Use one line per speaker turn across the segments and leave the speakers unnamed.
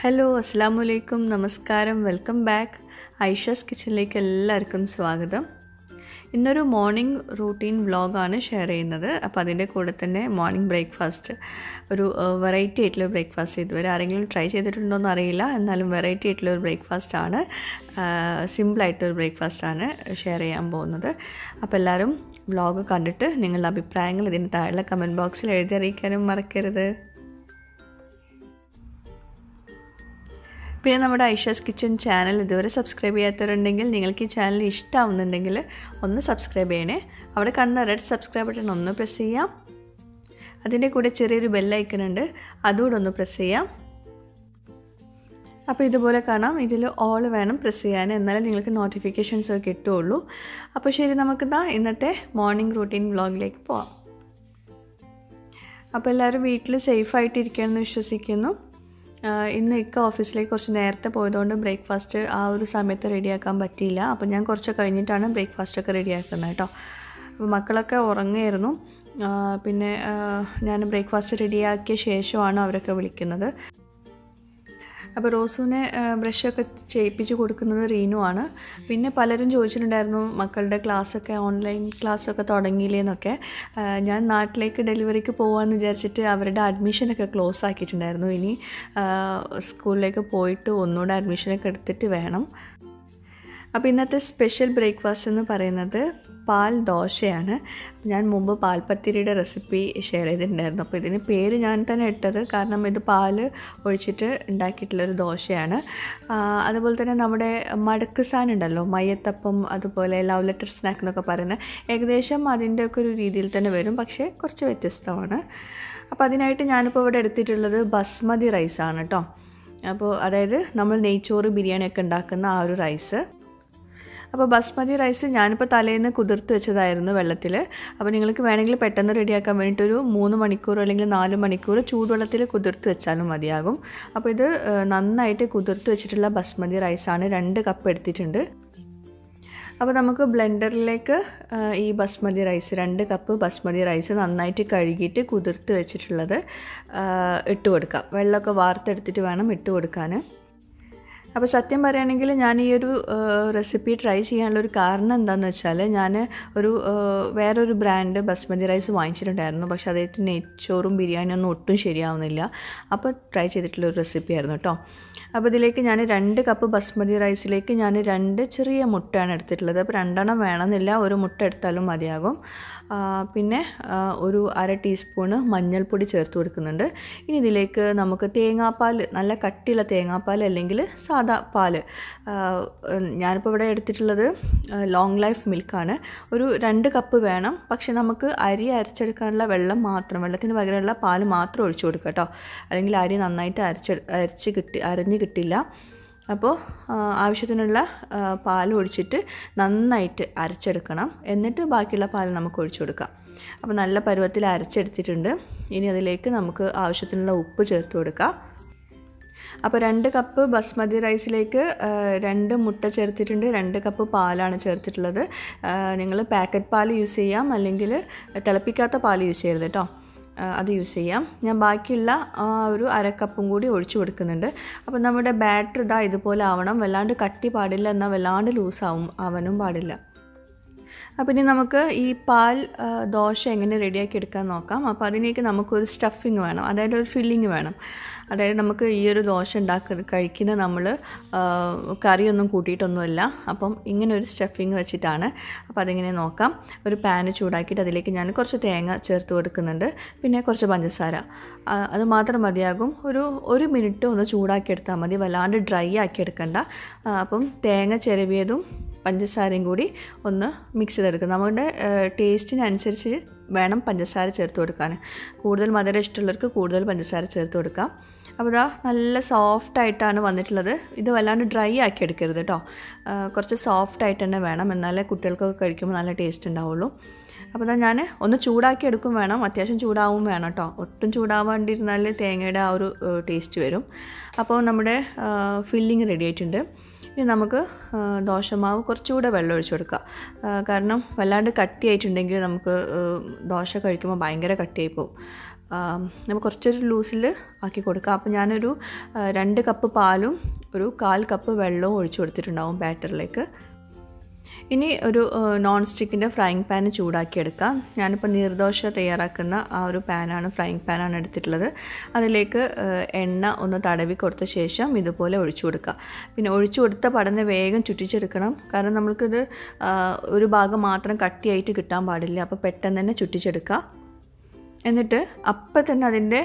Hello അസ്സലാമു അലൈക്കും നമസ്കാരം വെൽക്കം ബാക്ക് ഐഷസ് കിച്ചണിലേക്ക് എല്ലാവർക്കും സ്വാഗതം. ഇന്നൊരു മോർണിംഗ് റൂട്ടീൻ വ്ളോഗാണ് ഷെയർ ചെയ്യുന്നത്. അപ്പോൾ അതിൻ്റെ കൂടെ തന്നെ മോർണിംഗ് ബ്രേക്ക്ഫാസ്റ്റ് ഒരു വെറൈറ്റി ആയിട്ടുള്ള ബ്രേക്ക്ഫാസ്റ്റ് ഇതുവരെ ആരെങ്കിലും ട്രൈ ചെയ്തിട്ടുണ്ടോയെന്ന് അറിയില്ല, എന്നാലും വെറൈറ്റി ആയിട്ടുള്ളൊരു ബ്രേക്ക്ഫാസ്റ്റാണ്, സിമ്പിളായിട്ടൊരു ബ്രേക്ക്ഫാസ്റ്റാണ് ഷെയർ ചെയ്യാൻ പോകുന്നത്. അപ്പോൾ എല്ലാവരും വ്ളോഗ് കണ്ടിട്ട് നിങ്ങളുടെ അഭിപ്രായങ്ങൾ ഇതിന് താഴെ കമൻറ്റ് ബോക്സിൽ എഴുതി അറിയിക്കാനും മറക്കരുത്. പിന്നെ നമ്മുടെ ഐഷസ് കിച്ചൺ ചാനൽ ഇതുവരെ സബ്സ്ക്രൈബ് ചെയ്യാത്തവരുണ്ടെങ്കിൽ നിങ്ങൾക്ക് ഈ ചാനൽ ഇഷ്ടമാവുന്നുണ്ടെങ്കിൽ ഒന്ന് സബ്സ്ക്രൈബ് ചെയ്യണേ. അവിടെ കാണുന്ന റെഡ് സബ്സ്ക്രൈബ് ബട്ടൺ ഒന്ന് പ്രസ് ചെയ്യാം. അതിൻ്റെ കൂടെ ചെറിയൊരു ബെല്ലൈക്കൺ ഉണ്ട്, അതുകൂടെ ഒന്ന് പ്രസ് ചെയ്യാം. അപ്പോൾ ഇതുപോലെ കാണാം, ഇതിൽ ഓൾ വേണം പ്രസ് ചെയ്യാൻ, എന്നാലേ നിങ്ങൾക്ക് നോട്ടിഫിക്കേഷൻസ് ഒക്കെ കിട്ടുകയുള്ളൂ. അപ്പോൾ ശരി, നമുക്ക് ഇന്നത്തെ മോർണിംഗ് റൂട്ടീൻ വ്ളോഗിലേക്ക് പോവാം. അപ്പോൾ എല്ലാവരും വീട്ടിൽ സേഫായിട്ടിരിക്കുകയെന്ന് വിശ്വസിക്കുന്നു. ഇന്ന് ഓഫീസിലേക്ക് കുറച്ച് നേരത്തെ പോയതുകൊണ്ട് ബ്രേക്ക്ഫാസ്റ്റ് ആ ഒരു സമയത്ത് റെഡിയാക്കാൻ പറ്റിയില്ല. അപ്പോൾ ഞാൻ കുറച്ച് കഴിഞ്ഞിട്ടാണ് ബ്രേക്ക്ഫാസ്റ്റൊക്കെ റെഡിയാക്കുന്നത് കേട്ടോ. അപ്പോൾ മക്കളൊക്കെ ഉറങ്ങുമായിരുന്നു. പിന്നെ ഞാൻ ബ്രേക്ക്ഫാസ്റ്റ് റെഡിയാക്കിയ ശേഷമാണ് അവരൊക്കെ വിളിക്കുന്നത്. അപ്പോൾ റോസുവിനെ ബ്രഷൊക്കെ ചെയ്യിപ്പിച്ച് കൊടുക്കുന്നത് റീനു ആണ്. പിന്നെ പലരും ചോദിച്ചിട്ടുണ്ടായിരുന്നു മക്കളുടെ ക്ലാസ്സൊക്കെ ഓൺലൈൻ ക്ലാസ്സൊക്കെ തുടങ്ങിയില്ലേന്നൊക്കെ. ഞാൻ നാട്ടിലേക്ക് ഡെലിവറിക്ക് പോകാമെന്ന് വിചാരിച്ചിട്ട് അവരുടെ അഡ്മിഷനൊക്കെ ക്ലോസ് ആക്കിയിട്ടുണ്ടായിരുന്നു. ഇനി സ്കൂളിലേക്ക് പോയിട്ട് ഒന്നുകൂടെ അഡ്മിഷനൊക്കെ എടുത്തിട്ട് വേണം. അപ്പോൾ ഇന്നത്തെ സ്പെഷ്യൽ ബ്രേക്ക്ഫാസ്റ്റ് എന്ന് പറയുന്നത് പാൽ ദോശയാണ്. ഞാൻ മുമ്പ് പാൽപ്പത്തിരിയുടെ റെസിപ്പി ഷെയർ ചെയ്തിട്ടുണ്ടായിരുന്നു. അപ്പോൾ ഇതിന് പേര് ഞാൻ തന്നെ ഇട്ടത്, കാരണം ഇത് പാൽ ഒഴിച്ചിട്ട് ഉണ്ടാക്കിയിട്ടുള്ളൊരു ദോശയാണ്. അതുപോലെ തന്നെ നമ്മുടെ മടക്ക് സാൻ ഉണ്ടല്ലോ, മയ്യത്തപ്പം, അതുപോലെ ലവ് ലെറ്റർ സ്നാക്ക് എന്നൊക്കെ പറയുന്നത്, ഏകദേശം അതിൻ്റെയൊക്കെ ഒരു രീതിയിൽ തന്നെ വരും, പക്ഷേ കുറച്ച് വ്യത്യസ്തമാണ്. അപ്പോൾ അതിനായിട്ട് ഞാനിപ്പോൾ ഇവിടെ എടുത്തിട്ടുള്ളത് ബസ്മതി റൈസാണ് കേട്ടോ. അപ്പോൾ അതായത് നമ്മൾ നെയ്ച്ചോറ് ബിരിയാണിയൊക്കെ ഉണ്ടാക്കുന്ന ആ ഒരു റൈസ്. അപ്പോൾ ബസ്മതി റൈസ് ഞാനിപ്പോൾ തലേന്ന് കുതിർത്ത് വെച്ചതായിരുന്നു വെള്ളത്തിൽ. അപ്പോൾ നിങ്ങൾക്ക് വേണമെങ്കിൽ പെട്ടെന്ന് റെഡിയാക്കാൻ വേണ്ടിയിട്ടൊരു 3 മണിക്കൂർ അല്ലെങ്കിൽ 4 മണിക്കൂർ ചൂടുവെള്ളത്തിൽ കുതിർത്ത് വെച്ചാലും മതിയാകും. അപ്പോൾ ഇത് നന്നായിട്ട് കുതിർത്ത് വെച്ചിട്ടുള്ള ബസ്മതി റൈസാണ്, 2 കപ്പ് എടുത്തിട്ടുണ്ട്. അപ്പോൾ നമുക്ക് ബ്ലെൻഡറിലേക്ക് ഈ basmati rice 2 cup basmati rice നന്നായിട്ട് കഴുകിയിട്ട് കുതിർത്ത് വെച്ചിട്ടുള്ളത് ഇട്ട് കൊടുക്കാം. വെള്ളമൊക്കെ വാർത്തെടുത്തിട്ട് വേണം ഇട്ട് കൊടുക്കാൻ. അപ്പോൾ സത്യം പറയുകയാണെങ്കിൽ ഞാൻ ഈ ഒരു റെസിപ്പി ട്രൈ ചെയ്യാനുള്ളൊരു കാരണം എന്താണെന്ന് വെച്ചാൽ, ഞാൻ വേറൊരു ബ്രാൻഡ് ബസ്മതി റൈസ് വാങ്ങിച്ചിട്ടുണ്ടായിരുന്നു. പക്ഷേ അതായിട്ട് നെയ്ച്ചോറും ബിരിയാണിയൊന്നും ഒട്ടും ശരിയാവുന്നില്ല. അപ്പോൾ ട്രൈ ചെയ്തിട്ടുള്ളൊരു റെസിപ്പി ആയിരുന്നു കേട്ടോ. അപ്പോൾ ഇതിലേക്ക് ഞാൻ 2 കപ്പ് ബസ്മതി റൈസിലേക്ക് ഞാൻ 2 ചെറിയ മുട്ടയാണ് എടുത്തിട്ടുള്ളത്. അപ്പോൾ 2 വേണമെന്നില്ല, ഒരു മുട്ട എടുത്താലും മതിയാകും. പിന്നെ ഒരു 1/2 ടീസ്പൂണ് മഞ്ഞൾപ്പൊടി ചേർത്ത് കൊടുക്കുന്നുണ്ട്. ഇനി ഇതിലേക്ക് നമുക്ക് തേങ്ങാപ്പാൽ, നല്ല കട്ടിയുള്ള തേങ്ങാപ്പാൽ അല്ലെങ്കിൽ സാദാ പാൽ, ഞാനിപ്പോൾ ഇവിടെ എടുത്തിട്ടുള്ളത് ലോങ് ലൈഫ് മിൽക്കാണ്. ഒരു 2 കപ്പ് വേണം. പക്ഷെ നമുക്ക് അരി അരച്ചെടുക്കാനുള്ള വെള്ളത്തിന് പകരമുള്ള പാൽ മാത്രം ഒഴിച്ചു കൊടുക്കുക കേട്ടോ, അല്ലെങ്കിൽ അരി നന്നായിട്ട് അരഞ്ഞ് കിട്ടില്ല. അപ്പോൾ ആവശ്യത്തിനുള്ള പാൽ ഒഴിച്ചിട്ട് നന്നായിട്ട് അരച്ചെടുക്കണം. എന്നിട്ട് ബാക്കിയുള്ള പാൽ നമുക്ക് ഒഴിച്ചു കൊടുക്കാം. അപ്പോൾ നല്ല പരുവത്തിൽ അരച്ചെടുത്തിട്ടുണ്ട്. ഇനി അതിലേക്ക് നമുക്ക് ആവശ്യത്തിനുള്ള ഉപ്പ് ചേർത്ത് കൊടുക്കാം. അപ്പോൾ 2 കപ്പ് ബസ്മതി റൈസിലേക്ക് 2 മുട്ട ചേർത്തിട്ടുണ്ട്, 2 കപ്പ് പാലാണ് ചേർത്തിട്ടുള്ളത്. നിങ്ങൾ പാക്കറ്റ് പാൽ യൂസ് ചെയ്യാം, അല്ലെങ്കിൽ തിളപ്പിക്കാത്ത പാൽ യൂസ് ചെയ്യരുത് കേട്ടോ, അത് യൂസ് ചെയ്യാം. ഞാൻ ബാക്കിയുള്ള ഒരു 1/2 കപ്പും കൂടി ഒഴിച്ചു കൊടുക്കുന്നുണ്ട്. അപ്പോൾ നമ്മുടെ ബാറ്റർ ഇതുപോലെ ആവണം, വല്ലാണ്ട് കട്ടി പാടില്ല, എന്നാൽ വല്ലാണ്ട് ആവാനും പാടില്ല. അപ്പോൾ ഇനി നമുക്ക് ഈ പാൽ ദോശ എങ്ങനെ റെഡിയാക്കി എടുക്കാൻ നോക്കാം. അപ്പോൾ അതിലേക്ക് നമുക്കൊരു സ്റ്റഫിങ് വേണം, അതായത് ഒരു ഫില്ലിങ് വേണം. അതായത് നമുക്ക് ഈ ഒരു ദോശ കഴിക്കുന്ന നമ്മൾ കറിയൊന്നും കൂട്ടിയിട്ടൊന്നുമല്ല. അപ്പം ഇങ്ങനെ ഒരു സ്റ്റഫിങ് വെച്ചിട്ടാണ്. അപ്പോൾ അതിങ്ങനെ നോക്കാം. ഒരു പാന് ചൂടാക്കിയിട്ട് അതിലേക്ക് ഞാൻ കുറച്ച് തേങ്ങ ചേർത്ത് കൊടുക്കുന്നുണ്ട്, പിന്നെ കുറച്ച് പഞ്ചസാര, അത് മാത്രം മതിയാകും. ഒരു മിനിറ്റ് ഒന്ന് ചൂടാക്കി എടുത്താൽ മതി, വല്ലാണ്ട് ഡ്രൈ ആക്കി എടുക്കണ്ട. അപ്പം തേങ്ങ ചിരവിയതും പഞ്ചസാരയും കൂടി ഒന്ന് മിക്സ് ചെയ്തെടുക്കുക. നമ്മുടെ ടേസ്റ്റിനനുസരിച്ച് വേണം പഞ്ചസാര ചേർത്ത് കൊടുക്കാൻ. കൂടുതൽ മധുരം ഇഷ്ടമുള്ളവർക്ക് കൂടുതൽ പഞ്ചസാര ചേർത്ത് കൊടുക്കാം. അപ്പോൾ നല്ല സോഫ്റ്റായിട്ടാണ് വന്നിട്ടുള്ളത്. ഇത് വല്ലാണ്ട് ഡ്രൈ ആക്കി എടുക്കരുത് കേട്ടോ, കുറച്ച് സോഫ്റ്റായിട്ട് തന്നെ വേണം, എന്നാലേ കുട്ടികൾക്കൊക്കെ കഴിക്കുമ്പോൾ നല്ല ടേസ്റ്റ് ഉണ്ടാവുള്ളൂ. അപ്പോൾ ഞാൻ ഒന്ന് ചൂടാക്കി എടുക്കും വേണം, അത്യാവശ്യം ചൂടാവും വേണം കേട്ടോ. ഒട്ടും ചൂടാവാണ്ടിരുന്നാൽ തേങ്ങയുടെ ആ ഒരു ടേസ്റ്റ് വരും. അപ്പോൾ നമ്മുടെ ഫില്ലിങ് റെഡി ആയിട്ടുണ്ട്. ഇനി നമുക്ക് ദോശമാവ് കുറച്ചുകൂടെ വെള്ളം ഒഴിച്ചു കൊടുക്കുക. കാരണം വല്ലാണ്ട് കട്ടിയായിട്ടുണ്ടെങ്കിൽ നമുക്ക് ദോശ കഴിക്കുമ്പോൾ ഭയങ്കര കട്ടിയായി പോകും. നമുക്ക് കുറച്ചൊരു ലൂസിൽ ആക്കി കൊടുക്കുക. അപ്പോൾ ഞാനൊരു 2 കപ്പ് പാലും ഒരു 1/4 കപ്പ് വെള്ളവും ഒഴിച്ചു കൊടുത്തിട്ടുണ്ടാവും ബാറ്ററിലേക്ക്. ഇനി ഒരു നോൺ സ്റ്റിക്കിൻ്റെ ഫ്രൈങ് പാൻ ചൂടാക്കിയെടുക്കാം. ഞാനിപ്പോൾ നീർദോശ തയ്യാറാക്കുന്ന ആ ഒരു പാനാണ്, ഫ്രൈങ് പാനാണ് എടുത്തിട്ടുള്ളത്. അതിലേക്ക് എണ്ണ ഒന്ന് തടവി കൊടുത്ത ശേഷം ഇതുപോലെ ഒഴിച്ചു കൊടുക്കുക. പിന്നെ ഒഴിച്ചു കൊടുത്ത പടന്നെ വേഗം ചുറ്റിച്ചെടുക്കണം. കാരണം നമ്മൾക്കിത് ഒരു ഭാഗം മാത്രം കട്ടിയായിട്ട് കിട്ടാൻ പാടില്ല. അപ്പോൾ പെട്ടെന്ന് തന്നെ ചുറ്റിച്ചെടുക്കുക. എന്നിട്ട് അപ്പം തന്നെ അതിൻ്റെ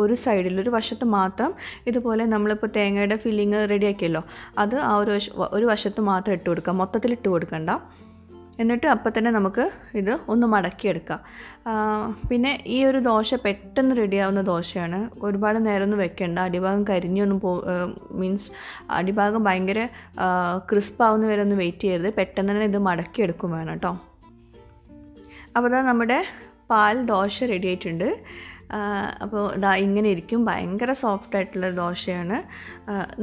ഒരു സൈഡിൽ ഒരു വശത്ത് മാത്രം ഇതുപോലെ നമ്മളിപ്പോൾ തേങ്ങയുടെ ഫില്ലിങ് റെഡിയാക്കിയല്ലോ, അത് ആ ഒരു വശത്ത് മാത്രം ഇട്ട് കൊടുക്കുക, മൊത്തത്തിൽ ഇട്ട് കൊടുക്കണ്ട. എന്നിട്ട് അപ്പം തന്നെ നമുക്ക് ഇത് ഒന്ന് മടക്കിയെടുക്കാം. പിന്നെ ഈ ഒരു ദോശ പെട്ടെന്ന് റെഡിയാവുന്ന ദോശയാണ്. ഒരുപാട് നേരമൊന്നും വെക്കേണ്ട. അടിഭാഗം കരിഞ്ഞൊന്നും മീൻസ് അടിഭാഗം ഭയങ്കര ക്രിസ്പാവുന്ന വരെ ഒന്നും വെയിറ്റ് ചെയ്യരുത്. പെട്ടെന്ന് തന്നെ ഇത് മടക്കിയെടുക്കും വേണം കേട്ടോ. അപ്പോൾ ഇതാ നമ്മുടെ പാൽ ദോശ റെഡി ആയിട്ടുണ്ട്. അപ്പോൾ ഇതാ ഇങ്ങനെ ഇരിക്കും. ഭയങ്കര സോഫ്റ്റായിട്ടുള്ള ദോശയാണ്.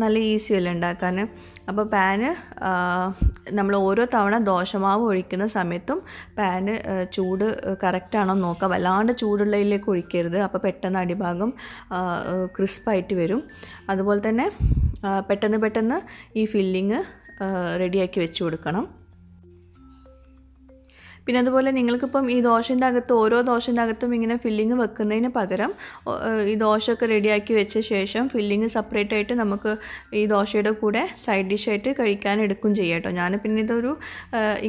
നല്ല ഈസിയല്ല ഉണ്ടാക്കാൻ. അപ്പോൾ പാന് നമ്മൾ ഓരോ തവണ ദോശമാവ് ഒഴിക്കുന്ന സമയത്തും പാന് ചൂട് കറക്റ്റാണോ നോക്കുക. വല്ലാണ്ട് ചൂടുള്ളതിലേക്ക് ഒഴിക്കരുത്. അപ്പോൾ പെട്ടെന്ന് അടിഭാഗം ക്രിസ്പായിട്ട് വരും. അതുപോലെ തന്നെ പെട്ടെന്ന് ഈ ഫില്ലിങ് റെഡിയാക്കി വെച്ച് കൊടുക്കണം. പിന്നെ അതുപോലെ നിങ്ങൾക്കിപ്പം ഈ ദോശൻ്റെ അകത്ത് ഓരോ ദോശൻ്റെ അകത്തും ഇങ്ങനെ ഫില്ലിങ് വെക്കുന്നതിന് പകരം ഈ ദോശയൊക്കെ റെഡിയാക്കി വെച്ച ശേഷം ഫില്ലിങ് സെപ്പറേറ്റ് ആയിട്ട് നമുക്ക് ഈ ദോശയുടെ കൂടെ സൈഡ് ഡിഷായിട്ട് കഴിക്കാൻ എടുക്കും ചെയ്യാം കേട്ടോ. ഞാൻ പിന്നെ ഇതൊരു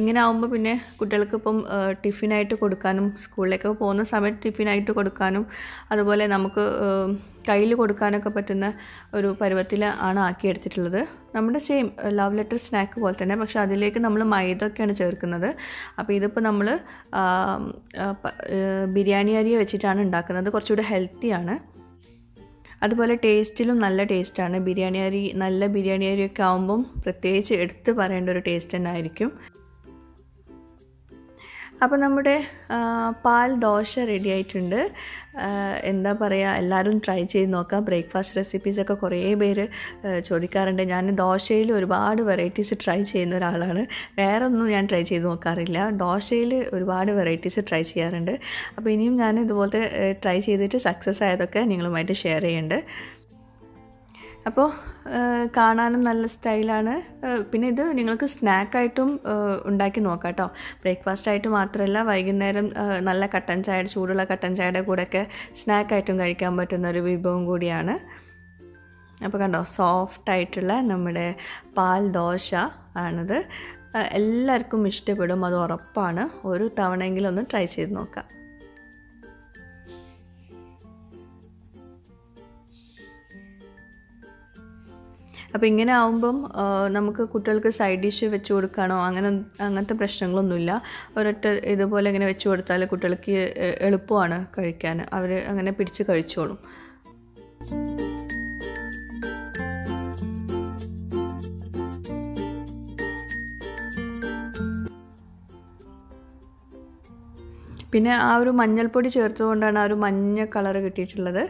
ഇങ്ങനെ ആകുമ്പോൾ പിന്നെ കുട്ടികൾക്കിപ്പം ടിഫിനായിട്ട് കൊടുക്കാനും സ്കൂളിലേക്ക് പോകുന്ന സമയത്ത് ടിഫിനായിട്ട് കൊടുക്കാനും അതുപോലെ നമുക്ക് കയ്യിൽ കൊടുക്കാനൊക്കെ പറ്റുന്ന ഒരു പരുവത്തിൽ ആണ് ആക്കിയെടുത്തിട്ടുള്ളത്. നമ്മുടെ സെയിം ലവ് ലെറ്റർ സ്നാക്ക് പോലെ തന്നെ, പക്ഷേ അതിലേക്ക് നമ്മൾ മൈദയൊക്കെയാണ് ചേർക്കുന്നത്. അപ്പോൾ ഇതിപ്പോൾ നമ്മൾ ബിരിയാണി അരി വെച്ചിട്ടാണ് ഉണ്ടാക്കുന്നത്. കുറച്ചുകൂടെ ഹെൽത്തിയാണ്. അതുപോലെ ടേസ്റ്റിലും നല്ല ടേസ്റ്റാണ്. നല്ല ബിരിയാണി അരിയൊക്കെ ആകുമ്പം പ്രത്യേകിച്ച് എടുത്ത് പറയേണ്ട ഒരു ടേസ്റ്റ് തന്നെ ആയിരിക്കും. അപ്പോൾ നമ്മുടെ പാൽ ദോശ റെഡി ആയിട്ടുണ്ട്. എന്താ പറയുക, എല്ലാവരും ട്രൈ ചെയ്ത് നോക്കാം. ബ്രേക്ക്ഫാസ്റ്റ് റെസിപ്പീസൊക്കെ കുറേ പേര് ചോദിക്കാറുണ്ട്. ഞാൻ ദോശയിൽ ഒരുപാട് വെറൈറ്റീസ് ട്രൈ ചെയ്യുന്ന ഒരാളാണ്. വേറെ ഒന്നും ഞാൻ ട്രൈ ചെയ്ത് നോക്കാറില്ല. ദോശയിൽ ഒരുപാട് വെറൈറ്റീസ് ട്രൈ ചെയ്യാറുണ്ട്. അപ്പോൾ ഇനിയും ഞാൻ ഇതുപോലത്തെ ട്രൈ ചെയ്തിട്ട് സക്സസ് ആയതൊക്കെ നിങ്ങളുമായിട്ട് ഷെയർ ചെയ്യുന്നുണ്ട്. അപ്പോൾ കാണാനും നല്ല സ്റ്റൈലാണ്. പിന്നെ ഇത് നിങ്ങൾക്ക് സ്നാക്കായിട്ടും ഉണ്ടാക്കി നോക്കാം കേട്ടോ. ബ്രേക്ക്ഫാസ്റ്റായിട്ട് മാത്രമല്ല, വൈകുന്നേരം നല്ല കട്ടൻ ചായയുടെ ചൂടുള്ള കട്ടൻ ചായയുടെ കൂടെയൊക്കെ സ്നാക്കായിട്ടും കഴിക്കാൻ പറ്റുന്ന ഒരു വിഭവം കൂടിയാണ്. അപ്പോൾ കണ്ടോ, സോഫ്റ്റായിട്ടുള്ള നമ്മുടെ പാൽ ദോശ ആണിത്. എല്ലാവർക്കും ഇഷ്ടപ്പെടും, അത് ഉറപ്പാണ്. ഒരു തവണയെങ്കിലും ഒന്ന് ട്രൈ ചെയ്ത് നോക്കാം. അപ്പോൾ ഇങ്ങനെ ആവുമ്പം നമുക്ക് കുട്ടികൾക്ക് സൈഡ് ഡിഷ് വെച്ച് കൊടുക്കാനോ അങ്ങനത്തെ പ്രശ്നങ്ങളൊന്നുമില്ല. ഒരൊറ്റ ഇതുപോലെ ഇങ്ങനെ വെച്ച് കൊടുത്താൽ കുട്ടികൾക്ക് എളുപ്പമാണ് കഴിക്കാൻ. അവർ അങ്ങനെ പിടിച്ച് കഴിച്ചോളും. പിന്നെ ആ ഒരു മഞ്ഞൾപ്പൊടി ചേർത്തുകൊണ്ടാണ് ആ ഒരു മഞ്ഞ കളർ കിട്ടിയിട്ടുള്ളത്.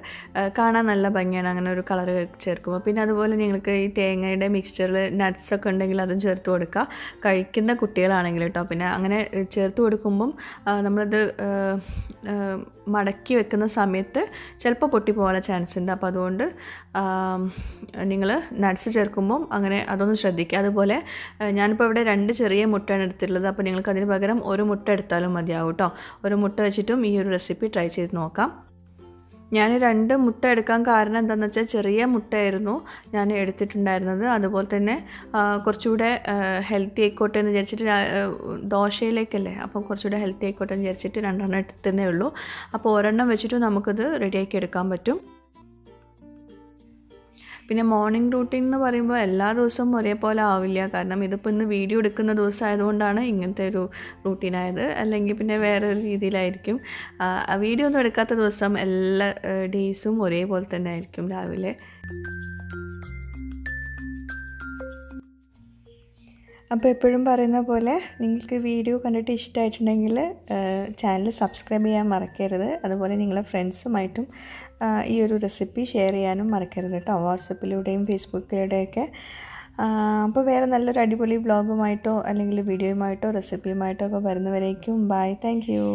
കാണാൻ നല്ല ഭംഗിയാണ് അങ്ങനെ ഒരു കളർ ചേർക്കുമ്പോൾ. പിന്നെ അതുപോലെ നിങ്ങൾക്ക് ഈ തേങ്ങയുടെ മിക്സ്ചറിൽ നട്ട്സൊക്കെ ഉണ്ടെങ്കിൽ അതും ചേർത്ത് കൊടുക്കുക, കഴിക്കുന്ന കുട്ടികളാണെങ്കിൽ കേട്ടോ. പിന്നെ അങ്ങനെ ചേർത്ത് കൊടുക്കുമ്പം നമ്മളത് മടക്കി വെക്കുന്ന സമയത്ത് ചിലപ്പോൾ പൊട്ടിപ്പോകാനുള്ള ചാൻസ് ഉണ്ട്. അപ്പോൾ അതുകൊണ്ട് നിങ്ങൾ നട്ട്സ് ചേർക്കുമ്പം അങ്ങനെ അതൊന്ന് ശ്രദ്ധിക്കുക. അതുപോലെ ഞാനിപ്പോൾ ഇവിടെ 2 ചെറിയ മുട്ടയാണ് എടുത്തിട്ടുള്ളത്. അപ്പോൾ നിങ്ങൾക്ക് അതിന് പകരം ഒരു മുട്ട എടുത്താലും മതിയാവും കേട്ടോ. ഒരു മുട്ട വെച്ചിട്ടും ഈ ഒരു റെസിപ്പി ട്രൈ ചെയ്ത് നോക്കാം. ഞാൻ 2 മുട്ട എടുക്കാൻ കാരണം എന്താണെന്ന് വെച്ചാൽ ചെറിയ മുട്ടയായിരുന്നു ഞാൻ എടുത്തിട്ടുണ്ടായിരുന്നത്. അതുപോലെ തന്നെ കുറച്ചുകൂടെ ഹെൽത്തി ആയിക്കോട്ടെ എന്ന് വിചാരിച്ചിട്ട് ദോശയിലേക്കല്ലേ, അപ്പം കുറച്ചുകൂടെ ഹെൽത്തി ആയിക്കോട്ടെ എന്ന് വിചാരിച്ചിട്ട് 2 എടുത്തതേ ഉള്ളൂ. അപ്പോൾ ഒരെണ്ണം വെച്ചിട്ട് നമുക്കിത് റെഡിയാക്കി എടുക്കാൻ പറ്റും. പിന്നെ മോർണിംഗ് റൂട്ടീൻ എന്ന് പറയുമ്പോൾ എല്ലാ ദിവസവും ഒരേപോലെ ആവില്ല. കാരണം ഇതിപ്പോൾ ഇന്ന് വീഡിയോ എടുക്കുന്ന ദിവസം ആയതുകൊണ്ടാണ് ഇങ്ങനത്തെ ഒരു റൂട്ടീനായത്. അല്ലെങ്കിൽ പിന്നെ വേറൊരു രീതിയിലായിരിക്കും. വീഡിയോ ഒന്നും എടുക്കാത്ത ദിവസം എല്ലാ ഡേയ്സും ഒരേപോലെ തന്നെ ആയിരിക്കും രാവിലെ. അപ്പോൾ എപ്പോഴും പറയുന്ന പോലെ നിങ്ങൾക്ക് വീഡിയോ കണ്ടിട്ട് ഇഷ്ടമായിട്ടുണ്ടെങ്കിൽ ചാനൽ സബ്സ്ക്രൈബ് ചെയ്യാൻ മറക്കരുത്. അതുപോലെ നിങ്ങളെ ഫ്രണ്ട്സുമായിട്ടും ഈ ഒരു റെസിപ്പി ഷെയർ ചെയ്യാനും മറക്കരുത് കേട്ടോ, വാട്സപ്പിലൂടെയും ഫേസ്ബുക്കിലൂടെയൊക്കെ. അപ്പോൾ വേറെ നല്ലൊരു അടിപൊളി വ്ളോഗുമായിട്ടോ അല്ലെങ്കിൽ വീഡിയോയുമായിട്ടോ റെസിപ്പിയുമായിട്ടോ ഒക്കെ വരുന്നവരേക്കും ബൈ. Thank you.